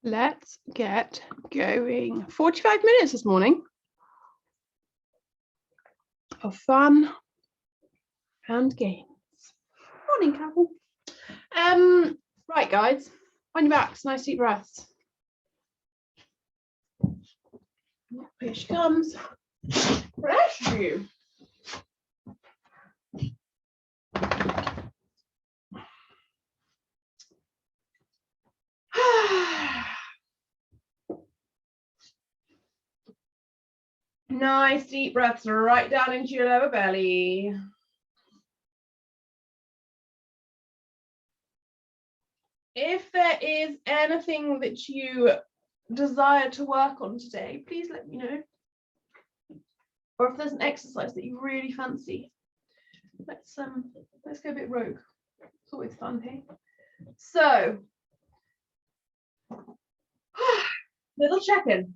Let's get going. 45 minutes this morning of fun and games. Morning, Carol. Right, guys, on your backs, nice deep breaths. Here she comes. Bless you. Nice deep breaths right down into your lower belly. If there is anything that you desire to work on today, please let me know. Or if there's an exercise that you really fancy, let's go a bit rogue. It's always fun, hey? So, little check-in.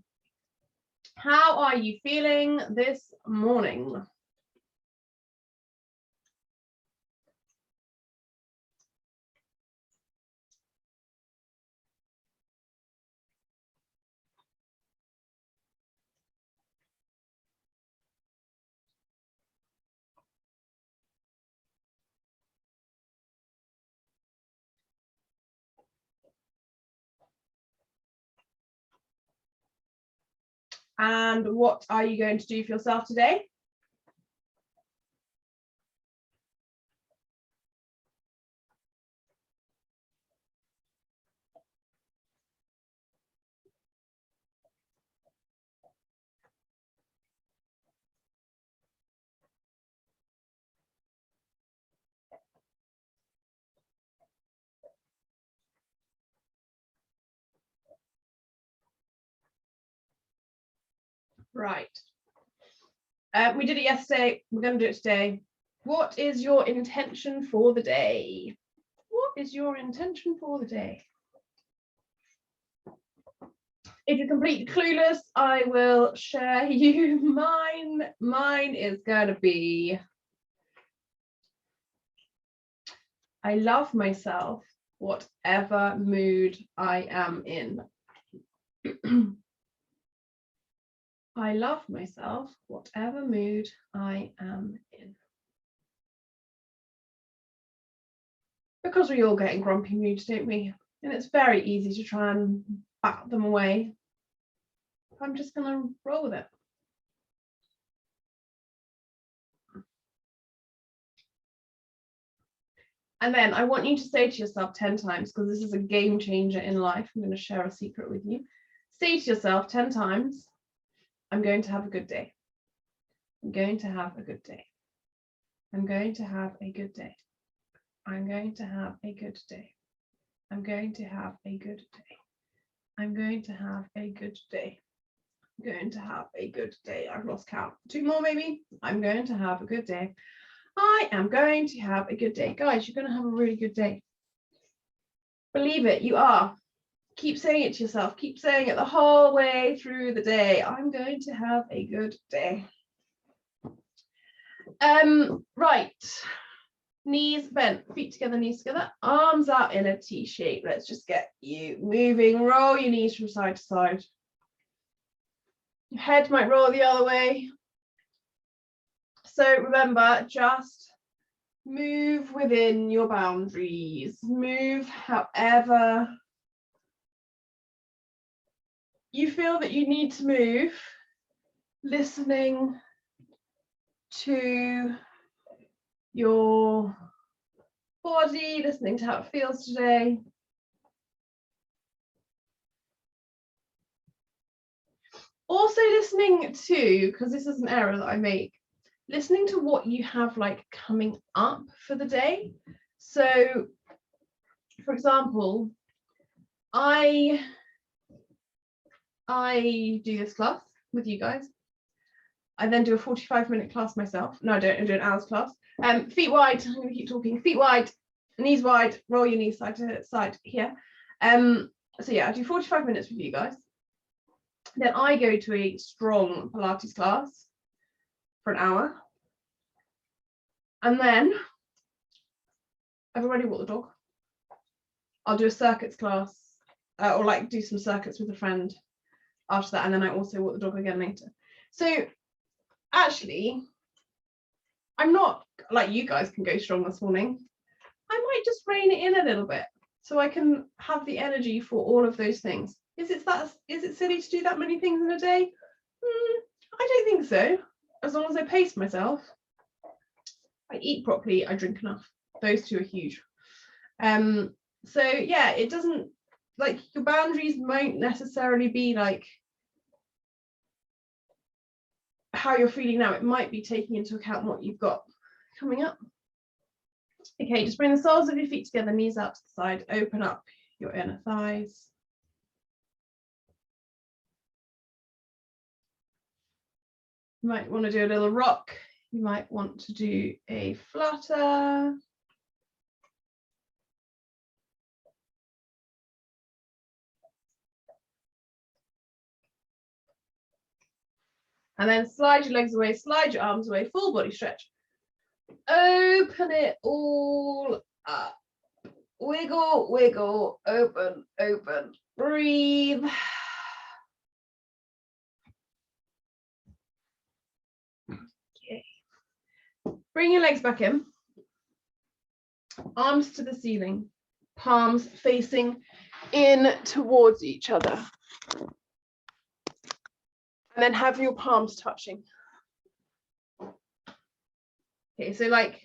How are you feeling this morning? And what are you going to do for yourself today? Right. We did it yesterday. We're going to do it today. What is your intention for the day? What is your intention for the day? If you're completely clueless, I will share you mine. Mine is going to be, I love myself, whatever mood I am in. I love myself, whatever mood I am in. Because we all get in grumpy moods, don't we? And it's very easy to try and bat them away. I'm just going to roll with it. And then I want you to say to yourself 10 times, because this is a game changer in life. I'm going to share a secret with you. Say to yourself 10 times, I'm going to have a good day. I'm going to have a good day. I'm going to have a good day. I'm going to have a good day. I'm going to have a good day. I'm going to have a good day. I'm going to have a good day. I've lost count. 2 more maybe. I'm going to have a good day. I am going to have a good day. Guys, you're going to have a really good day. Believe it, you are. Keep saying it to yourself. Keep saying it the whole way through the day. I'm going to have a good day. Right. Knees bent, feet together, knees together, arms out in a T shape. Let's just get you moving. Roll your knees from side to side. Your head might roll the other way. So remember, just move within your boundaries. Move however you feel that you need to move, listening to your body, listening to how it feels today. Also listening to, because this is an error that I make, listening to what you have like coming up for the day. So, for example, I do this class with you guys. I then do a 45-minute class myself. No, I don't. I do an hour's class. Feet wide. I'm going to keep talking. Feet wide, knees wide. Roll your knees side to side here. So yeah, I do 45 minutes with you guys. Then I go to a strong Pilates class for an hour. And then I've already walked the dog. I'll do a circuits class or like do some circuits with a friend after that, and then I also walk the dog again later. So actually, I'm not like you guys can go strong this morning. I might just rein it in a little bit so I can have the energy for all of those things. Is it silly to do that many things in a day? I don't think so. As long as I pace myself, I eat properly, I drink enough. Those two are huge. So yeah, it doesn't, like, your boundaries won't necessarily be like how you're feeling now. It might be taking into account what you've got coming up. Okay, just bring the soles of your feet together, knees out to the side, open up your inner thighs. You might want to do a little rock. You might want to do a flutter. And then slide your legs away, slide your arms away, full body stretch. Open it all up. Wiggle, wiggle, open, open, breathe. Okay. Bring your legs back in. Arms to the ceiling, palms facing in towards each other. And then have your palms touching. Okay, so like,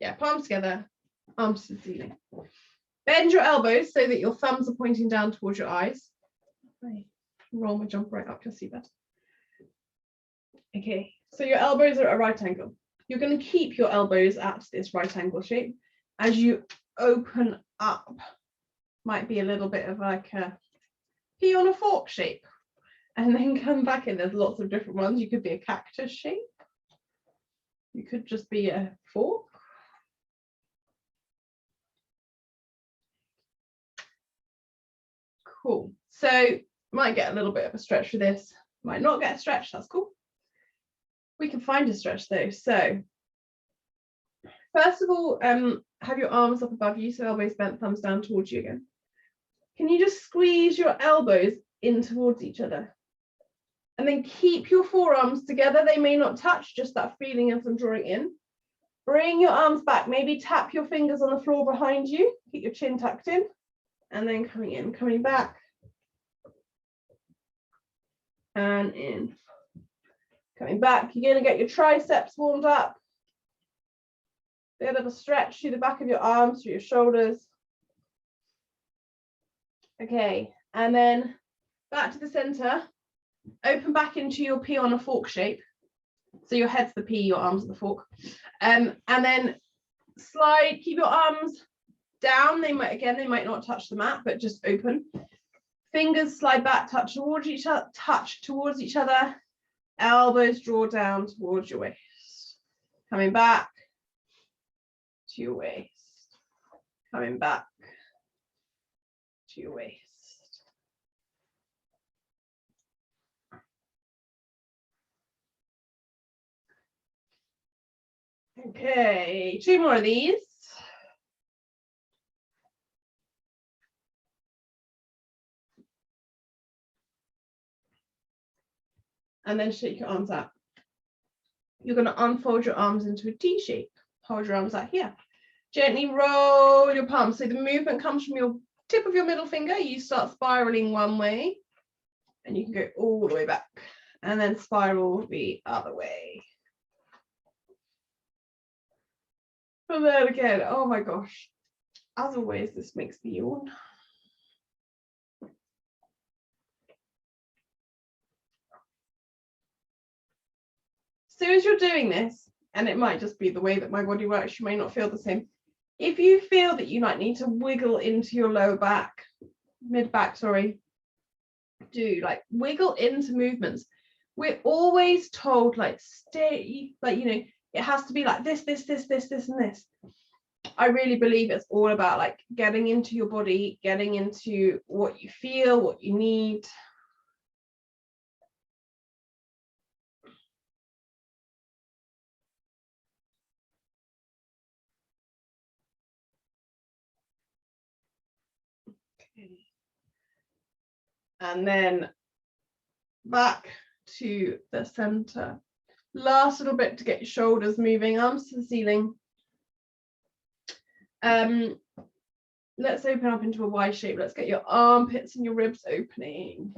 yeah, palms together, arms to the ceiling. Bend your elbows so that your thumbs are pointing down towards your eyes. I roll my jump right up, you'll see that. Okay, so your elbows are at a right angle. You're going to keep your elbows at this right angle shape. As you open up, might be a little bit of like a pea on a fork shape. And then come back in. There's lots of different ones. You could be a cactus shape. You could just be a fork. Cool. So might get a little bit of a stretch for this. Might not get a stretch. That's cool. We can find a stretch though. So first of all, have your arms up above you, so elbows bent, thumbs down towards you again. Can you just squeeze your elbows in towards each other? And then keep your forearms together. They may not touch, just that feeling of them drawing in. Bring your arms back. Maybe tap your fingers on the floor behind you. Keep your chin tucked in. And then coming in, coming back. And in. Coming back. You're going to get your triceps warmed up. Bit of a stretch through the back of your arms, through your shoulders. Okay. And then back to the center. Open back into your pea on a fork shape. So your head's the pea, your arms are the fork. And then slide, keep your arms down. They might not touch the mat, but just open. Fingers slide back, touch towards each other. Elbows draw down towards your waist. Coming back to your waist. Coming back to your waist. Okay, 2 more of these. And then shake your arms out. You're going to unfold your arms into a T shape. Hold your arms out here. Gently roll your palms. So the movement comes from your tip of your middle finger. You start spiraling one way and you can go all the way back and then spiral the other way. And then again, oh my gosh, as always, this makes me yawn. So as you're doing this, and it might just be the way that my body works, you may not feel the same. If you feel that you might need to wiggle into your lower back, mid-back, sorry, do like wiggle into movements. We're always told like stay, like, you know, it has to be like this, and this. I really believe it's all about like getting into your body, getting into what you feel, what you need. Okay. and then back to the center. Last little bit to get your shoulders moving, arms to the ceiling. Let's open up into a Y shape. Let's get your armpits and your ribs opening,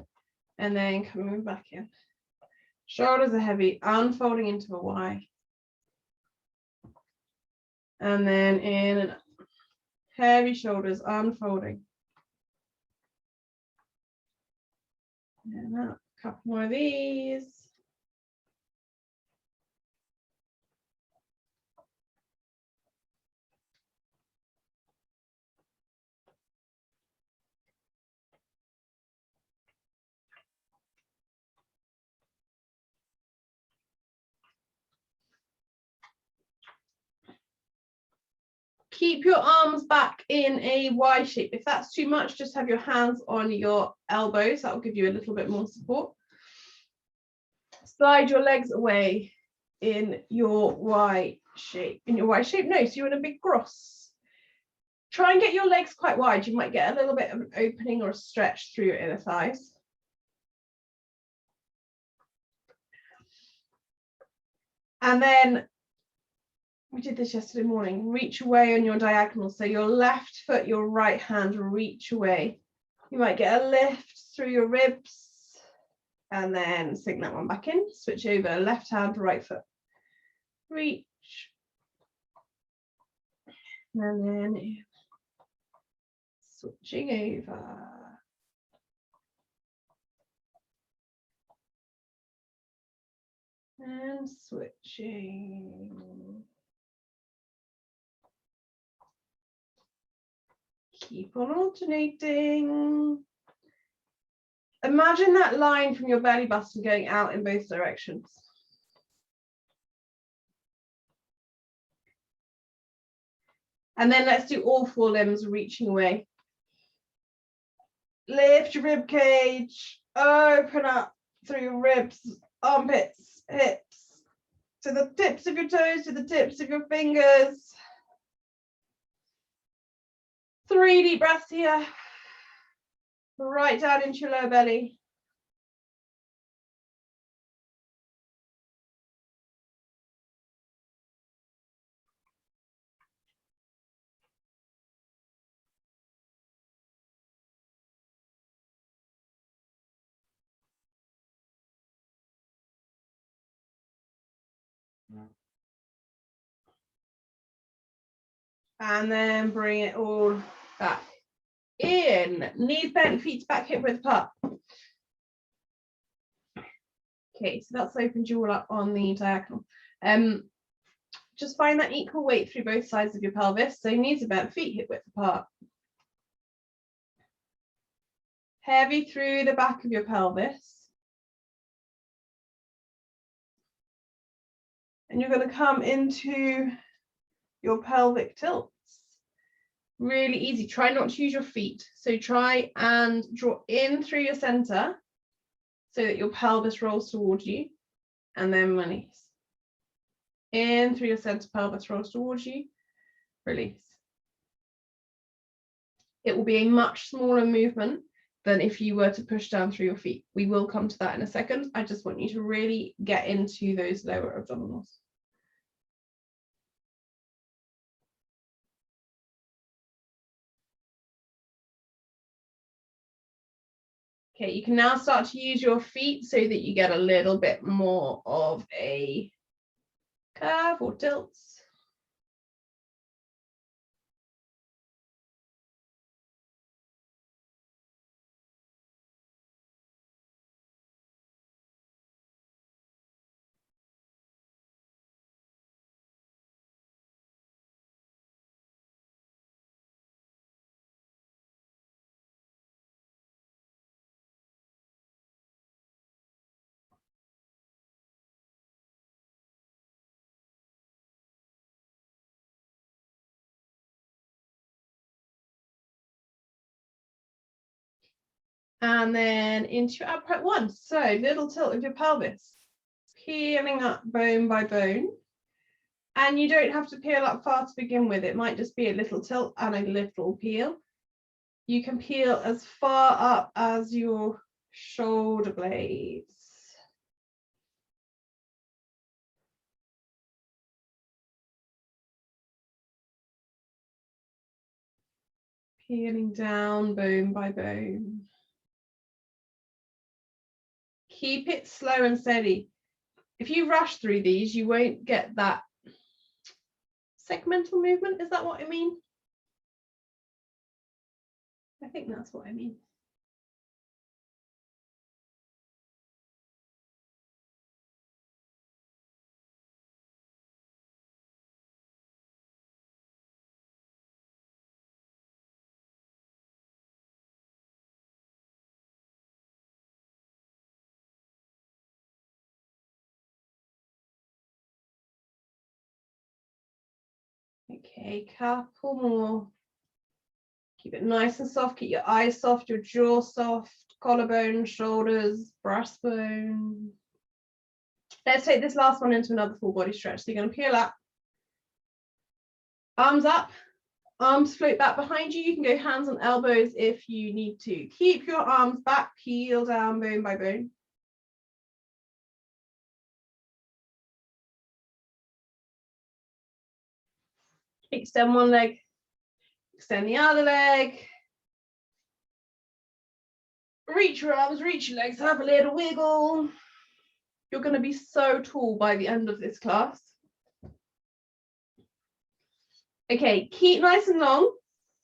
and then coming back in. Shoulders are heavy, unfolding into a Y. And then in and up. Heavy shoulders, unfolding. And up. A couple more of these. Keep your arms back in a Y shape. If that's too much, just have your hands on your elbows. That will give you a little bit more support. Slide your legs away in your Y shape. In your Y shape? No, so you're in a big cross. Try and get your legs quite wide. You might get a little bit of an opening or a stretch through your inner thighs. And then we did this yesterday morning. Reach away on your diagonal. So your left foot, your right hand, reach away. You might get a lift through your ribs and then sink that one back in. Switch over, left hand, right foot. Reach. And then switching over. And switching. Keep on alternating. Imagine that line from your belly button going out in both directions. And then let's do all four limbs reaching away. Lift your rib cage, open up through your ribs, armpits, hips, to the tips of your toes, to the tips of your fingers. 3 deep breaths here. Right down into your lower belly. And then bring it all back in. Knees bent, feet back, hip width apart. Okay, so that's opened you all up on the diagonal. Just find that equal weight through both sides of your pelvis. So knees are bent, feet hip width apart. Heavy through the back of your pelvis. And you're going to come into your pelvic tilts. Really easy. Try not to use your feet. So try and draw in through your center so that your pelvis rolls towards you, and then release. In through your center, pelvis rolls towards you, release. It will be a much smaller movement than if you were to push down through your feet. We will come to that in a second. I just want you to really get into those lower abdominals. Okay, you can now start to use your feet so that you get a little bit more of a curve or tilts. And then into your upright one. So little tilt of your pelvis, peeling up bone by bone. And you don't have to peel up far to begin with. It might just be a little tilt and a little peel. You can peel as far up as your shoulder blades. Peeling down bone by bone. Keep it slow and steady. If you rush through these, you won't get that segmental movement. Is that what I mean? I think that's what I mean. Okay, couple more. Keep it nice and soft. Keep your eyes soft, your jaw soft, collarbone, shoulders, breastbone. Let's take this last one into another full body stretch. So you're going to peel up, arms up, arms float back behind you. You can go hands on elbows if you need to. Keep your arms back, peel down bone by bone. Extend one leg, extend the other leg. Reach your arms, reach your legs, have a little wiggle. You're going to be so tall by the end of this class. Okay, keep nice and long.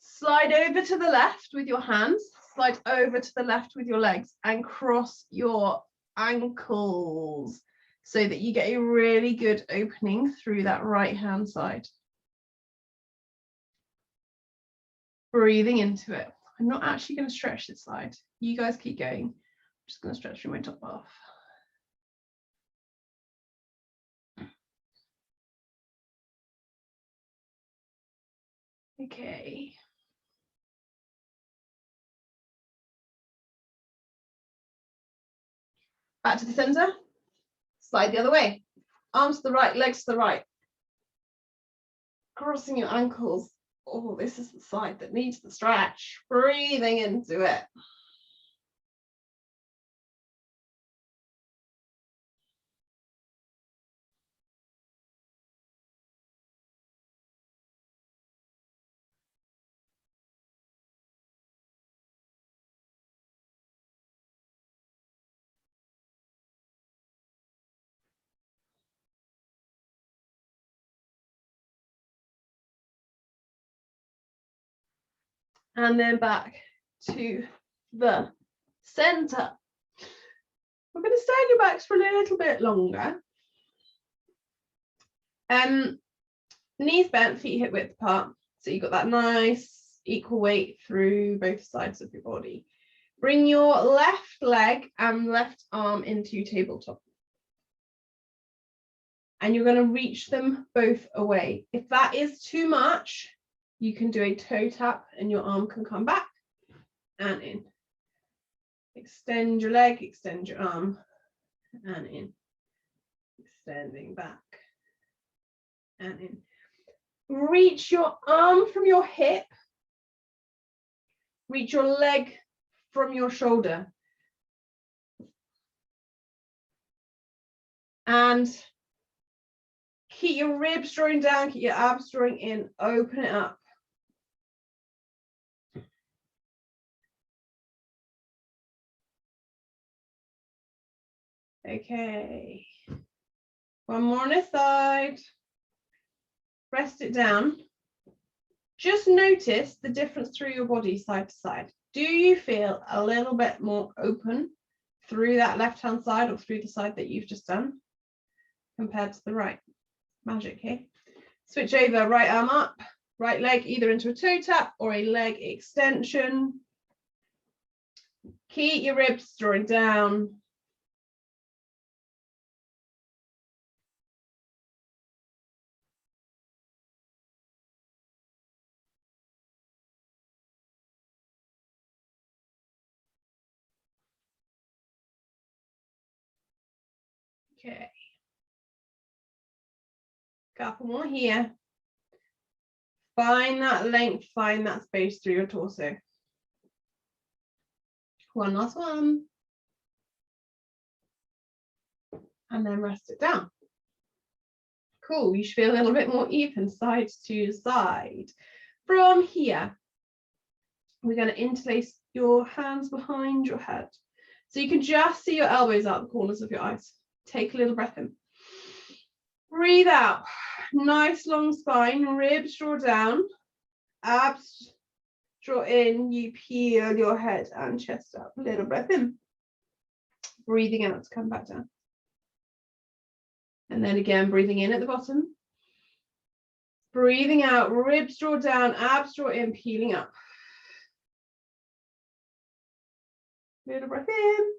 Slide over to the left with your hands. Slide over to the left with your legs and cross your ankles so that you get a really good opening through that right hand side. Breathing into it. I'm not actually going to stretch this side. You guys keep going. I'm just going to stretch through my top half. Okay. Back to the center. Slide the other way. Arms to the right, legs to the right. Crossing your ankles. Oh, this is the side that needs the stretch. Breathing into it. And then back to the center. We're going to stay on your backs for a little bit longer. Knees bent, feet hip width apart. So you've got that nice equal weight through both sides of your body. Bring your left leg and left arm into tabletop. And you're going to reach them both away. If that is too much, you can do a toe tap and your arm can come back and in. Extend your leg, extend your arm and in. Extending back and in. Reach your arm from your hip. Reach your leg from your shoulder. And keep your ribs drawing down, keep your abs drawing in, open it up. Okay. One more on this side. Rest it down. Just notice the difference through your body side to side. Do you feel a little bit more open through that left-hand side or through the side that you've just done compared to the right? Magic, okay? Switch over, right arm up, right leg either into a toe tap or a leg extension. Keep your ribs drawing down. Okay. Couple more here. Find that length, find that space through your torso. One last one. and then rest it down. Cool, you should feel a little bit more even side to side. From here, we're going to interlace your hands behind your head. So you can just see your elbows out the corners of your eyes. Take a little breath in. Breathe out. Nice long spine, ribs draw down, abs draw in, you peel your head and chest up. Little breath in. Breathing out to come back down. And then again, breathing in at the bottom. Breathing out, ribs draw down, abs draw in, peeling up. Little breath in.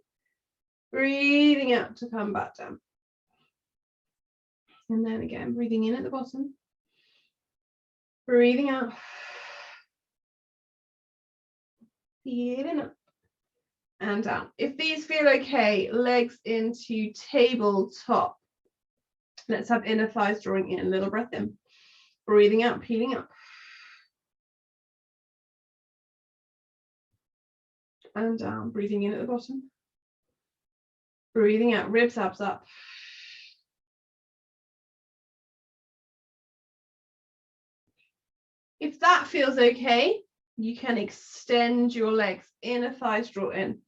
Breathing out to come back down. And then again, breathing in at the bottom. Breathing out. Feeling up. And down. If these feel okay, legs into tabletop. Let's have inner thighs drawing in. Little breath in. Breathing out, peeling up. And down. Breathing in at the bottom. Breathing out, ribs, abs up. If that feels okay, you can extend your legs. Inner thighs draw in.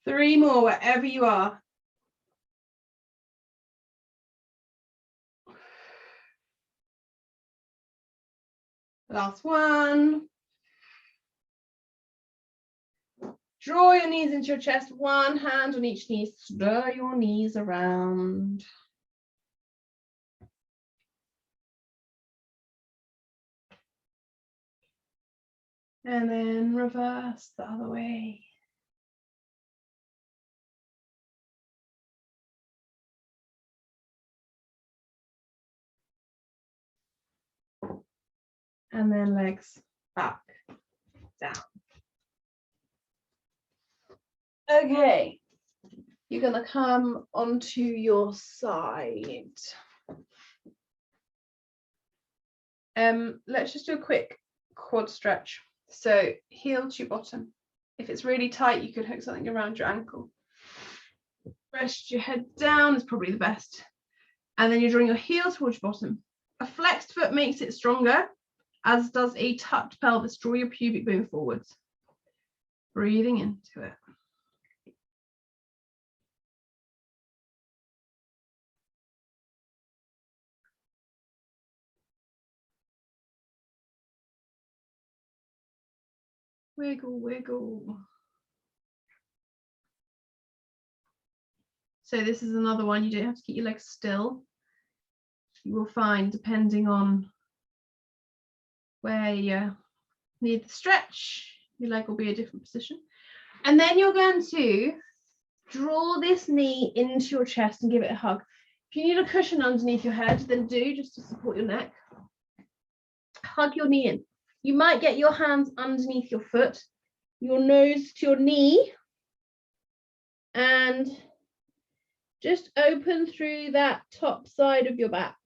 Three more wherever you are. Last one. Draw your knees into your chest, one hand on each knee, stir your knees around. And then reverse the other way. And then legs back, down. Okay, you're gonna come onto your side. Let's just do a quick quad stretch. So heel to bottom. If it's really tight, you could hook something around your ankle. Rest your head down is probably the best. And then you're drawing your heel towards your bottom. A flexed foot makes it stronger, as does a tucked pelvis. Draw your pubic bone forwards. Breathing into it. Wiggle, wiggle. So this is another one. You don't have to keep your legs still. You will find, depending on where you need the stretch, your leg will be a different position. And then you're going to draw this knee into your chest and give it a hug. If you need a cushion underneath your head, then do, just to support your neck. Hug your knee in. You might get your hands underneath your foot, your nose to your knee, and just open through that top side of your back.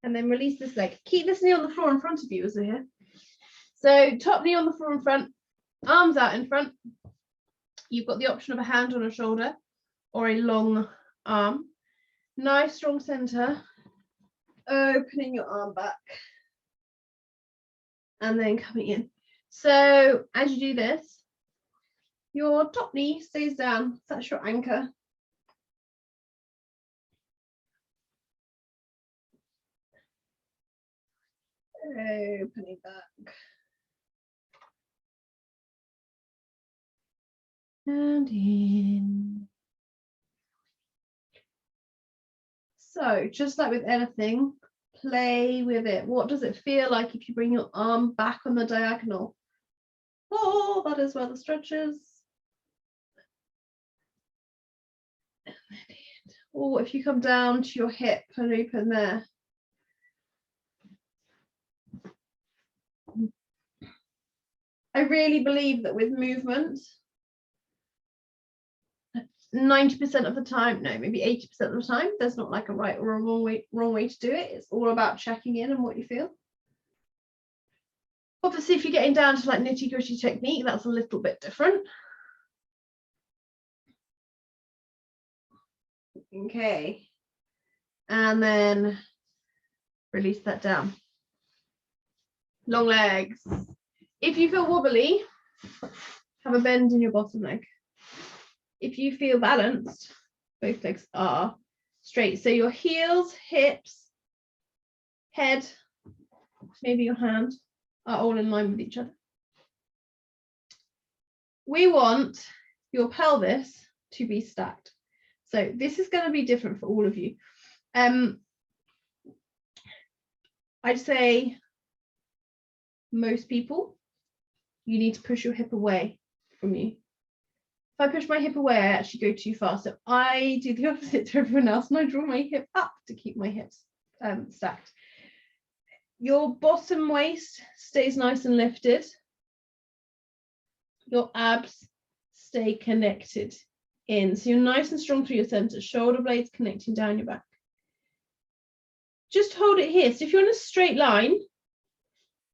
And then release this leg. Keep this knee on the floor in front of you as we're here. So top knee on the floor in front, arms out in front. You've got the option of a hand on a shoulder or a long arm. Nice strong center. Opening your arm back. And then coming in. So as you do this, your top knee stays down. That's your anchor. Opening back. And in. So just like with anything, play with it. What does it feel like if you bring your arm back on the diagonal? Oh, that is where the stretch is. Or if you come down to your hip and open there. I really believe that with movement, 90% of the time, no, maybe 80% of the time, there's not like a right or a wrong way to do it. It's all about checking in and what you feel. Obviously, if you're getting down to like nitty-gritty technique, that's a little bit different. Okay. And then release that down. Long legs. If you feel wobbly, have a bend in your bottom leg. If you feel balanced, both legs are straight. So your heels, hips, head, maybe your hand are all in line with each other. We want your pelvis to be stacked. So this is going to be different for all of you. I'd say most people, you need to push your hip away from you. If I push my hip away, I actually go too far. So I do the opposite to everyone else, and I draw my hip up to keep my hips stacked. Your bottom waist stays nice and lifted. Your abs stay connected in. So you're nice and strong through your center, shoulder blades connecting down your back. Just hold it here. So if you're in a straight line,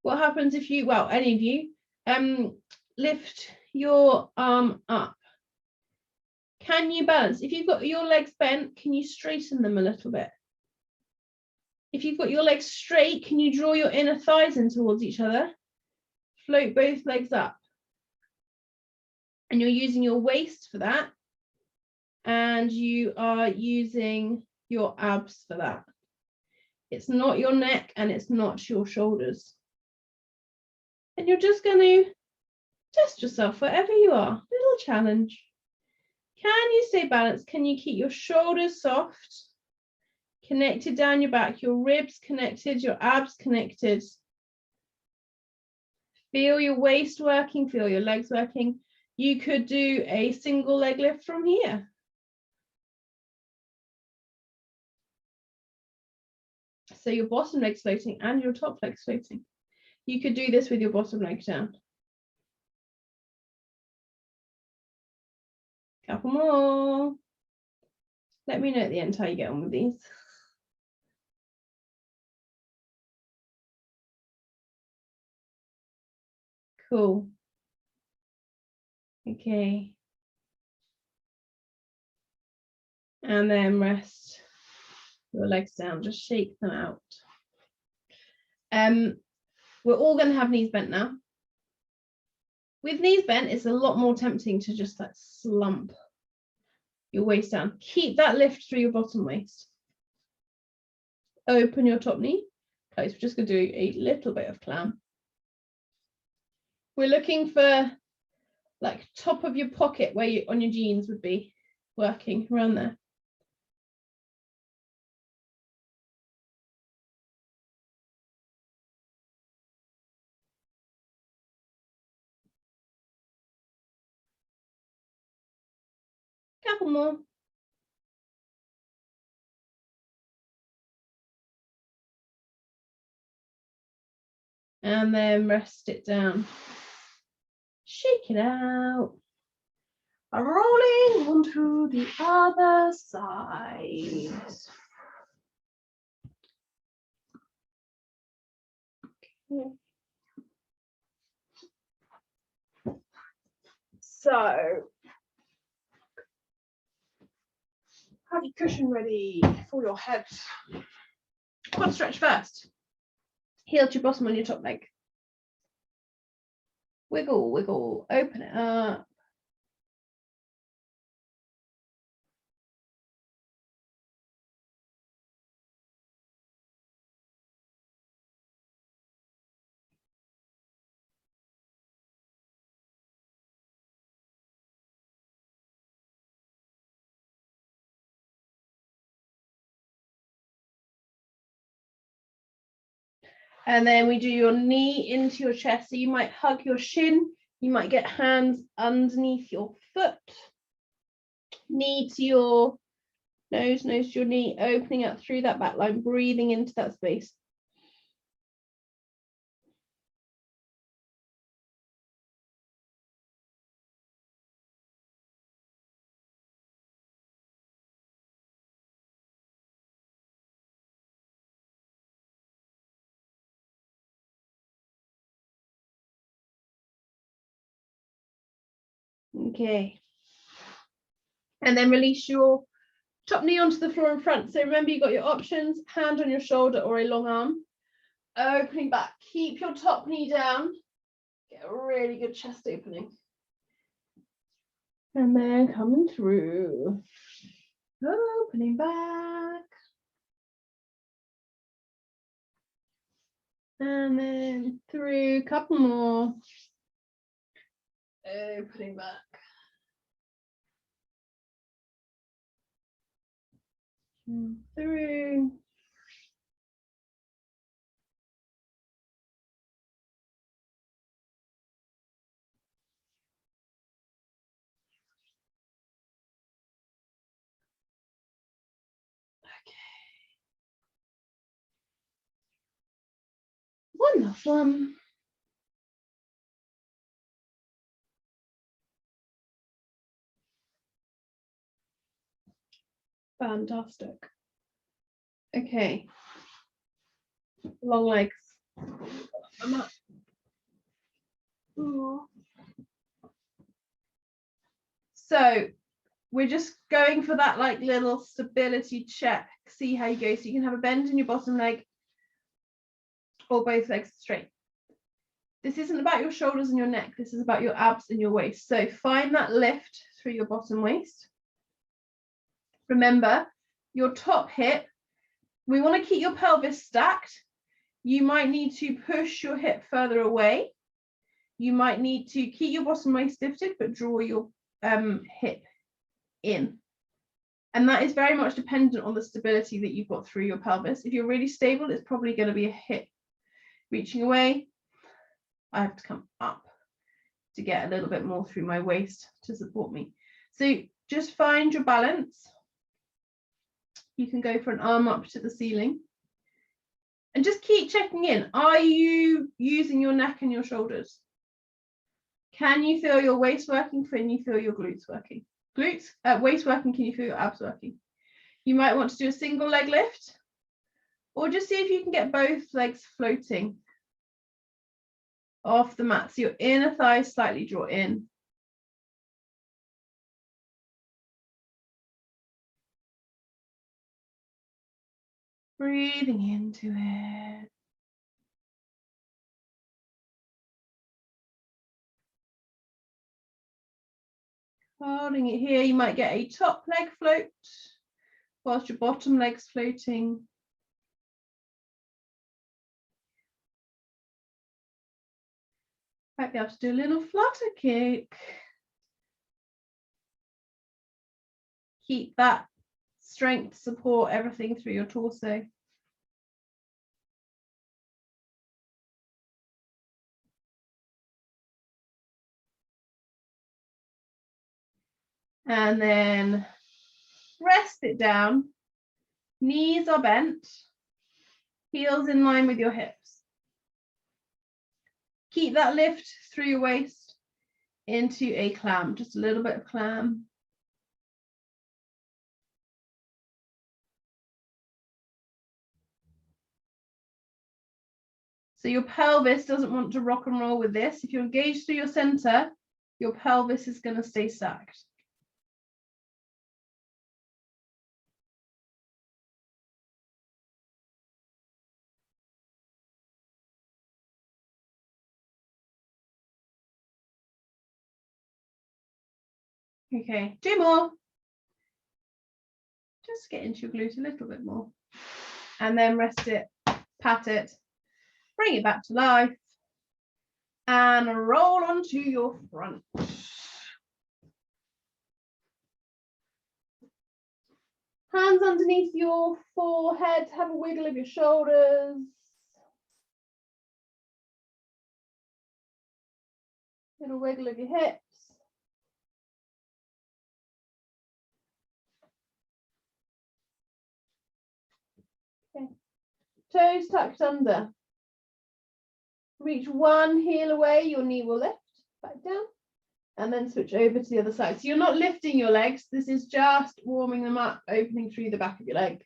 what happens if you, well, any of you, lift your arm up? Can you balance? If you've got your legs bent, can you straighten them a little bit? If you've got your legs straight, can you draw your inner thighs in towards each other? Float both legs up. And you're using your waist for that. And you are using your abs for that. It's not your neck and it's not your shoulders. And you're just going to test yourself wherever you are. Little challenge. Can you stay balanced? Can you keep your shoulders soft, connected down your back, your ribs connected, your abs connected? Feel your waist working, feel your legs working. You could do a single leg lift from here. So your bottom leg's floating and your top leg's floating. You could do this with your bottom leg down. Couple more. Let me know at the end how you get on with these. Cool. Okay. And then rest your legs down, just shake them out. We're all going to have knees bent now. With knees bent, it's a lot more tempting to just like slump your waist down. Keep that lift through your bottom waist. Open your top knee. Close. We're just going to do a little bit of clam. We're looking for like top of your pocket where you on your jeans would be working around there. Couple more. And then rest it down. Shake it out. Rolling onto the other side. Okay. So, have your cushion ready for your head. Quad stretch first. Heel to your bottom on your top leg. Wiggle, wiggle, open it up. And then we do your knee into your chest. So you might hug your shin. You might get hands underneath your foot. Knee to your Nose to your knee, opening up through that back line, breathing into that space. Okay. And then release your top knee onto the floor in front. So remember, you've got your options, hand on your shoulder or a long arm. Opening back. Keep your top knee down. Get a really good chest opening. And then coming through. Opening back. And then through. Couple more. Opening back. And through. Wonderful. Fantastic. Okay. Long legs. I'm up. So we're just going for that like little stability check. See how you go. So you can have a bend in your bottom leg or both legs straight. This isn't about your shoulders and your neck. This is about your abs and your waist. So find that lift through your bottom waist. Remember, your top hip, we want to keep your pelvis stacked. You might need to push your hip further away. You might need to keep your bottom waist lifted, but draw your hip in. And that is very much dependent on the stability that you've got through your pelvis. If you're really stable, it's probably going to be a hip reaching away. I have to come up to get a little bit more through my waist to support me. So just find your balance. You can go for an arm up to the ceiling. And just keep checking in. Are you using your neck and your shoulders? Can you feel your waist working? Can you feel your glutes working? Waist working, can you feel your abs working? You might want to do a single leg lift, or just see if you can get both legs floating off the mat. So your inner thighs slightly draw in. Breathing into it. Holding it here, you might get a top leg float whilst your bottom leg's floating. Might be able to do a little flutter kick. Keep that strength, support everything through your torso. And then rest it down. Knees are bent. Heels in line with your hips. Keep that lift through your waist into a clam, just a little bit of clam. So your pelvis doesn't want to rock and roll with this. If you're engaged through your center, your pelvis is going to stay stacked. Okay, 2 more. Just get into your glute a little bit more. And then rest it, pat it, bring it back to life, and roll onto your front. Hands underneath your forehead, have a wiggle of your shoulders. Little wiggle of your hips. Toes tucked under. Reach one heel away, your knee will lift, back down, and then switch over to the other side. So you're not lifting your legs, this is just warming them up, opening through the back of your leg.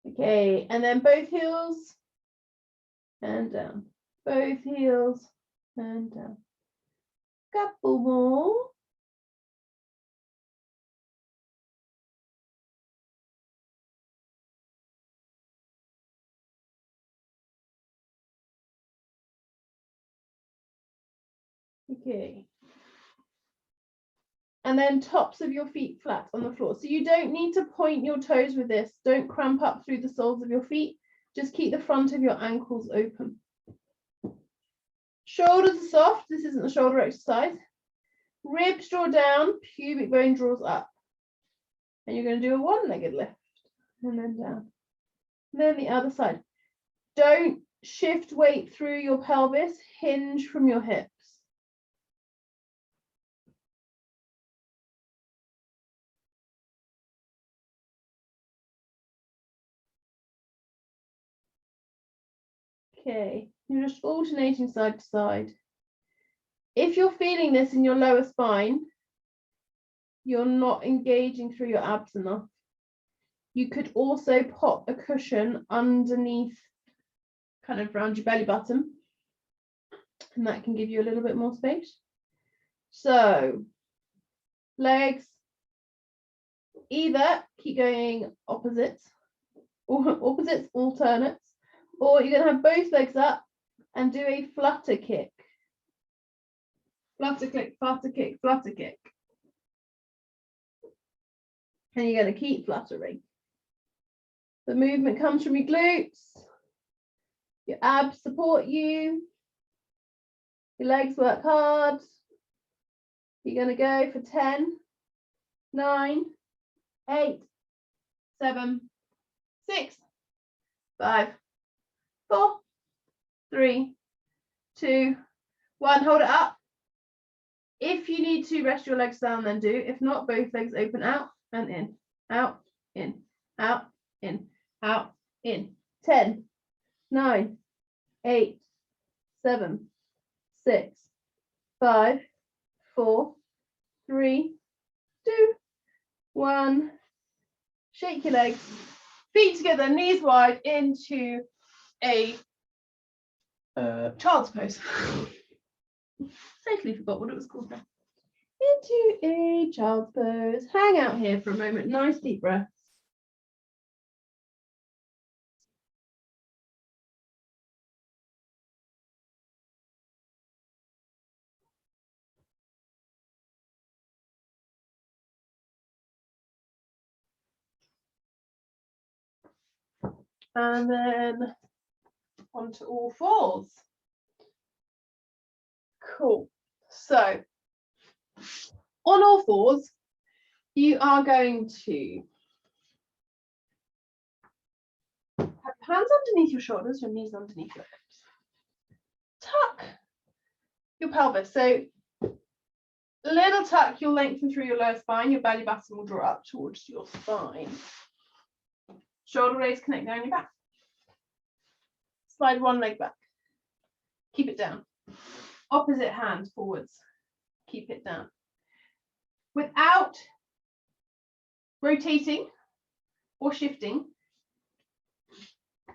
Okay, and then both heels and down. Both heels and down. Couple more. Okay. And then tops of your feet flat on the floor. So you don't need to point your toes with this. Don't cramp up through the soles of your feet. Just keep the front of your ankles open. Shoulders are soft. This isn't a shoulder exercise. Ribs draw down, pubic bone draws up. And you're going to do a one-legged lift. And then down. And then the other side. Don't shift weight through your pelvis. Hinge from your hips. Okay, you're just alternating side to side. If you're feeling this in your lower spine, you're not engaging through your abs enough. You could also pop a cushion underneath, kind of around your belly button, and that can give you a little bit more space. So, legs, either keep going opposites, or opposites, alternates, or you're going to have both legs up and do a flutter kick. Flutter kick, flutter kick, flutter kick. And you're going to keep fluttering. The movement comes from your glutes. Your abs support you. Your legs work hard. You're going to go for 10, 9, 8, 7, 6, 5, 4, 3, 2, 1. Hold it up. If you need to rest your legs down, then do. If not, both legs open out and in, out, in, out, in, out, in. 10, 9, 8, 7, 6, 5, 4, 3, 2, 1. Shake your legs, feet together, knees wide into a child's pose. Totally forgot what it was called now. Into a child's pose. Hang out here for a moment. Nice deep breath. And then onto all fours. Cool. So on all fours, you are going to have your hands underneath your shoulders, your knees underneath your hips. Tuck your pelvis. So little tuck, you'll lengthen through your lower spine. Your belly button will draw up towards your spine. Shoulder raise, connect down your back. Slide one leg back. Keep it down. Opposite hand forwards. Keep it down. Without rotating or shifting,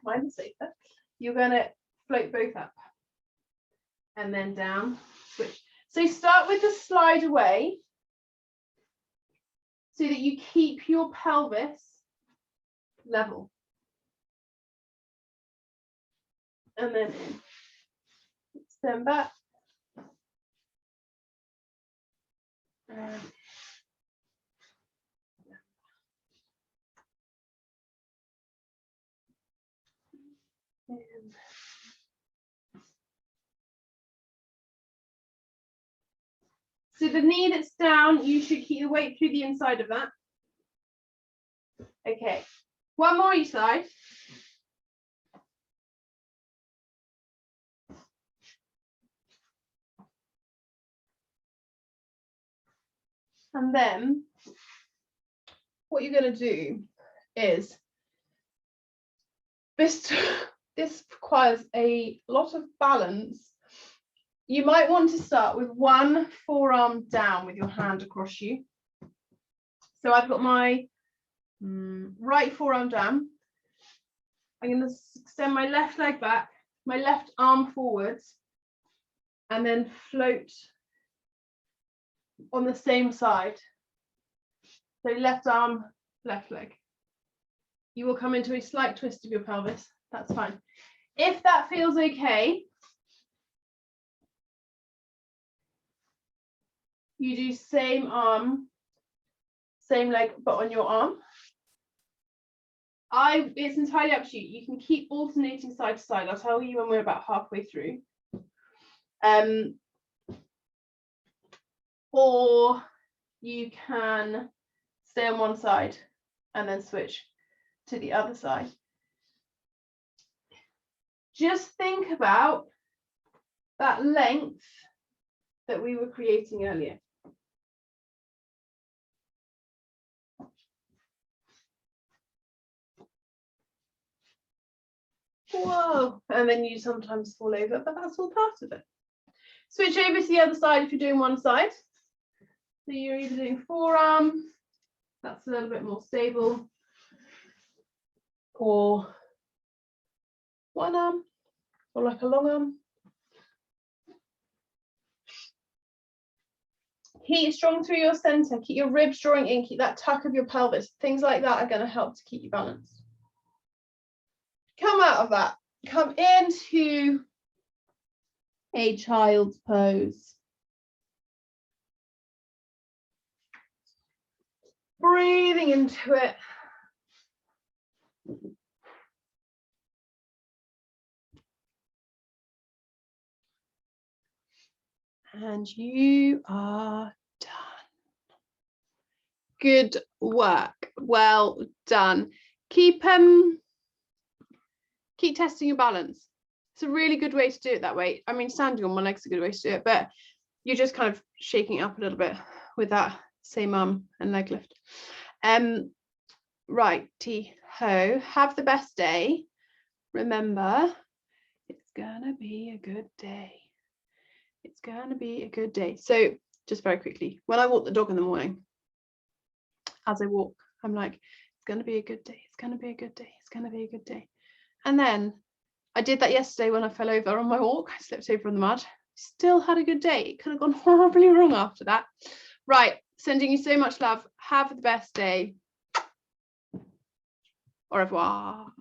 mine is safer, you're going to float both up and then down, switch. So start with the slide away so that you keep your pelvis level. And then in. Stand back. And so the knee that's down, you should keep the weight through the inside of that. Okay, one more each side. And then what you're going to do is this requires a lot of balance. You might want to start with one forearm down with your hand across you. So I've got my right forearm down. I'm going to extend my left leg back, my left arm forwards, and then float on the same side. So left arm, left leg. You will come into a slight twist of your pelvis. That's fine. If that feels okay, you do same arm, same leg, but on your arm. It's entirely up to you. You can keep alternating side to side. I'll tell you when we're about halfway through. Or you can stay on one side and then switch to the other side. Just think about that length that we were creating earlier. Whoa, and then you sometimes fall over, but that's all part of it. Switch over to the other side if you're doing one side. So you're either doing forearm, that's a little bit more stable, or one arm, or like a long arm. Keep strong through your center, keep your ribs drawing in, keep that tuck of your pelvis. Things like that are going to help to keep you balanced. Come out of that, come into a child's pose. Breathing into it. And you are done. Good work. Well done. Keep testing your balance. It's a really good way to do it that way. I mean, standing on one leg's a good way to do it, but you're just kind of shaking it up a little bit with that same arm and leg lift. Righty-ho. Have the best day. Remember, it's gonna be a good day. It's going to be a good day. So just very quickly, when I walk the dog in the morning, as I walk, I'm like, it's going to be a good day. It's going to be a good day. It's going to be a good day. And then I did that yesterday when I fell over on my walk. I slipped over in the mud. Still had a good day. It could have gone horribly wrong after that. Right. Sending you so much love. Have the best day. Au revoir.